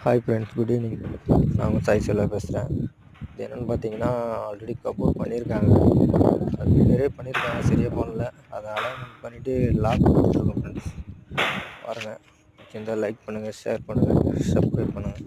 Hi friends, good evening. நான் உங்கள் சாய் செல்வா பேசுகிறேன். இது என்னென்னு பார்த்தீங்கன்னா, ஆல்ரெடி கபோர்ட் பண்ணியிருக்காங்க. அது ரிப்பேரே பண்ணியிருக்காங்க, சரியாக பண்ணல. அதை அலைன்மெண்ட் பண்ணிவிட்டு லாக் கொடுத்துருக்கோம் ஃப்ரெண்ட்ஸ். பாருங்கள், பிடிச்சிருந்தா லைக் பண்ணுங்கள், ஷேர் பண்ணுங்கள், சப்ஸ்கிரைப் பண்ணுங்கள்.